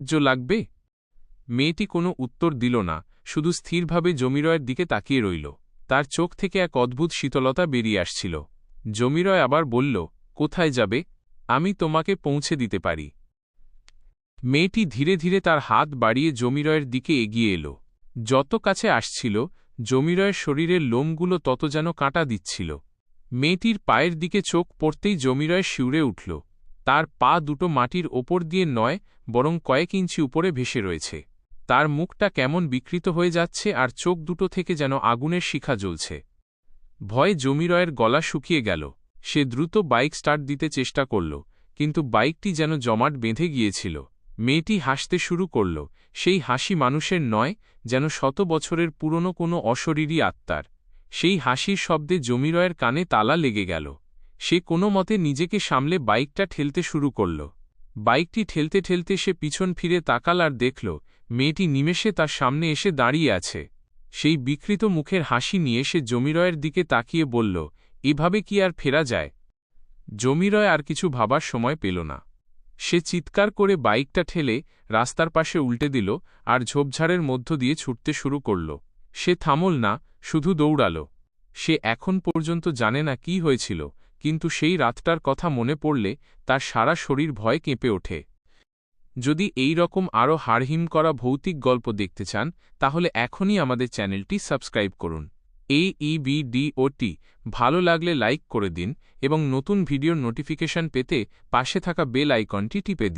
লাগবে? মেয়েটি কোনো উত্তর দিল না, শুধু স্থিরভাবে জমিরয়ের দিকে তাকিয়ে রইল। তার চোখ থেকে এক অদ্ভুত শীতলতা বেরিয়ে আসছিল। জমিরয় আবার বলল, কোথায় যাবে? আমি তোমাকে পৌঁছে দিতে পারি। মেয়েটি ধীরে ধীরে তার হাত বাড়িয়ে জমিরয়ের দিকে এগিয়ে এল। যত কাছে আসছিল, জমিরয়ের শরীরের লোমগুলো তত যেন কাঁটা দিচ্ছিল। মেয়েটির পায়ের দিকে চোখ পড়তেই জমিরয় শিউরে উঠল। তার পা দুটো মাটির ওপর দিয়ে নয়, বরং কয়েক ইঞ্চি উপরে ভেসে রয়েছে। তার মুখটা কেমন বিকৃত হয়ে যাচ্ছে আর চোখ দুটো থেকে যেন আগুনের শিখা জ্বলছে। ভয়ে জমিরয়ের গলা শুকিয়ে গেল। সে দ্রুত বাইক স্টার্ট দিতে চেষ্টা করল, কিন্তু বাইকটি যেন জমাট বেঁধে গিয়েছিল। মেয়েটি হাসতে শুরু করল, সেই হাসি মানুষের নয়, যেন শত বছরের পুরনো কোনো অশরীরী আত্মার। সেই হাসির শব্দে জমিরয়ের কানে তালা লেগে গেল। সে কোনো মতে নিজেকে সামলে বাইকটা ঠেলতে শুরু করল। বাইকটি ঠেলতে ঠেলতে সে পিছন ফিরে তাকাল আর দেখল, মেয়েটি নিমেষে তার সামনে এসে দাঁড়িয়ে আছে। সেই বিকৃত মুখের হাসি নিয়ে সে জমিরয়ের দিকে তাকিয়ে বলল, এভাবে কি আর ফেরা যায়? জমিরয় আর কিছু ভাবার সময় পেল না। সে চিৎকার করে বাইকটা ঠেলে রাস্তার পাশে উল্টে দিল আর ঝোপঝাড়ের মধ্য দিয়ে ছুটতে শুরু করল। সে থামল না, শুধু দৌড়াল। সে এখন পর্যন্ত জানে না কি হয়েছিল, কিন্তু সেই রাতটার কথা মনে পড়লে তার সারা শরীর ভয়ে কেঁপে ওঠে। যদি এই রকম আরও হাড়হিম করা ভৌতিক গল্প দেখতে চান, তাহলে এখনই আমাদের চ্যানেলটি সাবস্ক্রাইব করুন। AEBDOT ভালো লাগলে লাইক করে দিন এবং নতুন ভিডিওর নোটিফিকেশন পেতে পাশে থাকা বেল আইকনটি টিপে দিন।